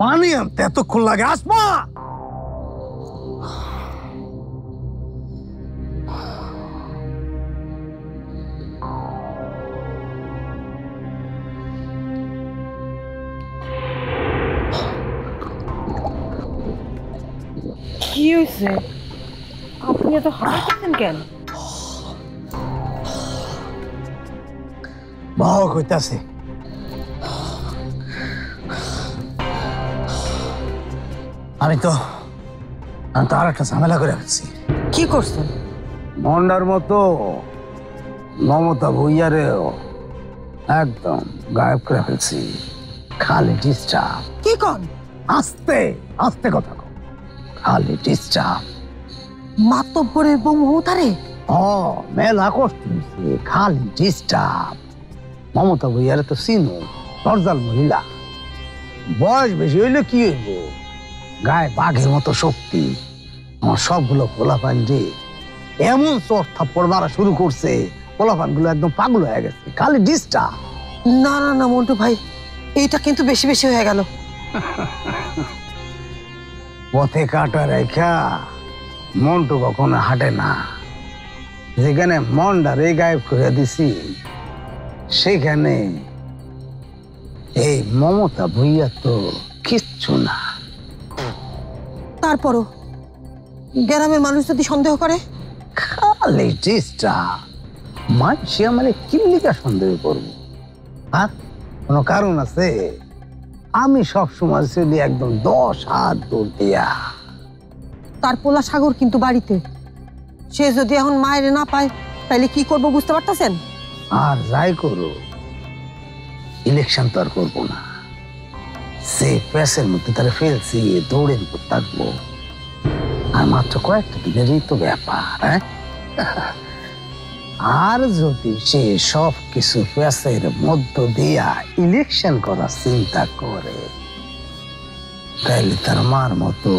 পানি আনতে এতক্ষণ লাগে? আসমা, কি হয়েছে? আপনি এত হাঁপাচ্ছেন কেন? বাবা কইতাছে আমি তো আর একটা ঝামেলা করে ফেলছি। কি করছেন? মন্ডার মতো মমতা ভুইয়ারেও একদম গায়েব করে ফেলছি। খালি ডিস্টার্ব। কি কন? আস্তে আস্তে কথা কও। খালি ডিস্টার্ব। মাতব্বরের বউ মমতারে? মেলা কষ্ট হয়েছে। খালি ডিস্টার্ব। মমতা ভুইয়ারে তো চিনো, দরজাল মহিলা। বয়স বেশি হইলে কি হইব, গায়ে বাঘের মতো শক্তি। আমার সবগুলো পোলাপান রে এমন চোর থাপ্পড় মারা শুরু করছে, পোলাপান গুলো একদম পাগল হয়ে গেছে। খালি ডিস্টার্ব। না না না মন্টু ভাই, এইটা কিন্তু বেশি বেশি হয়ে গেল। পথে কাটা রেখা মনটু কখনো হাঁটে না। যেখানে মনটারে গায়েব করে দিছি, সেখানে এই মমতা ভুইয়া তো কিচ্ছু না। তারপরও গ্রামের মানুষ যদি সন্দেহ করে? খালি ডিস্টার্ব। মানুষ আমার কিল্লিকা সন্দেহ করবো? আর কোনো কারণ আছে? আমি সবসময় চলি একদম 10 হাত দূর দিয়া। তার পোলা সাগর কিন্তু বাড়িতে। সে যদি এখন মায়ের না পায় তাহলে কি করবো বুঝতে পারতেছেন? আর যাই করো, ইলেকশন তো আর করবো না। সে প্যাসের মধ্যে তারা ফেলছি, দৌড়ে থাকবো। আর মাত্র কয়েকটা দিনেরই তো ব্যাপার। হ্যাঁ, আর যদি সে সব কিছু প্যাসের মধ্য দিয়া ইলেকশন করার চিন্তা করে, তাইলে তার মার মতো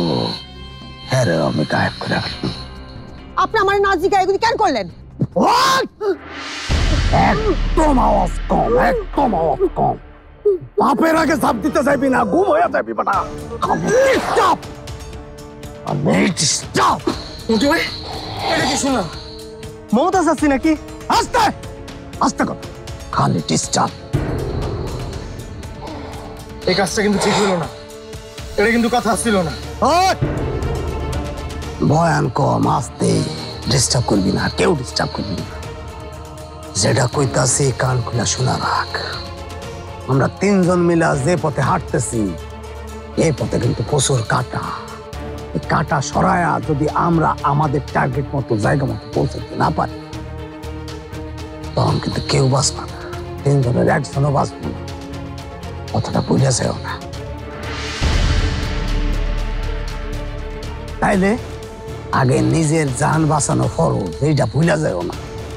হ্যাঁ আমি গায়েব করে রাখবো। আপনি আমার নাজিকা এগুলি কেন করলেন? একদম আওয়াজ কম, একদম আওয়াজ কম। বাপের আগে চাপ দিতে চাইবি না, ঘুম হয়ে যাবি বেটা। মমতা চাচ্ছি নাকি? আস্তে আস্তে কথা, খালি ডিস্টার্ব। এই কাজটা কিন্তু ঠিক হলো না। এটা কিন্তু কথা ছিল না। বয়ান কম, আস্তে। ডিস্টার্ব করবি না, কেউ ডিস্টার্ব করবি না। যেটা কইতাছি কান খুলে শোনা রাখ। আমরা 3 জন মিলা যে পথে হাঁটতেছি, এই পথে কিন্তু প্রচুর কাটা। এই কাটা সরায়া যদি আমরা আমাদের টার্গেট মতো জায়গা মতো পৌঁছাতে না পারি, তখন কিন্তু কেউ বাঁচবে না। 3 জনের একজনও বাঁচবে না। কথাটা ভুলে যাও না। তাইলে আগে নিজের জান বাঁচানো ফরজ, এইটা ভুলে যাও না।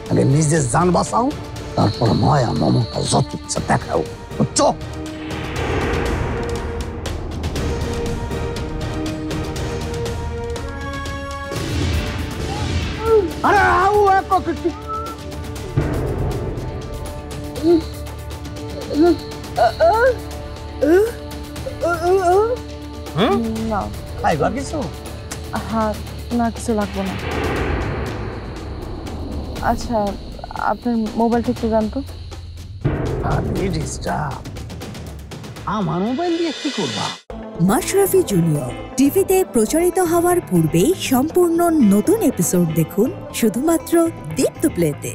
আগে নিজের জান বাঁচাও, তারপর মায়া মমতা যত ইচ্ছা দেখাও। বুঝছো? আরে আউ এক কিছু না খাইবা কিছু? হ্যাঁ, না কিছু লাগবে না। আচ্ছা, আপনার মোবাইলটা একটু জানতো। আমার মোবাইল দিয়ে কি করবা? মাশরাফি জুনিয়র টিভিতে প্রচারিত হওয়ার পূর্বেই সম্পূর্ণ নতুন এপিসোড দেখুন শুধুমাত্র দীপ্ত প্লেতে।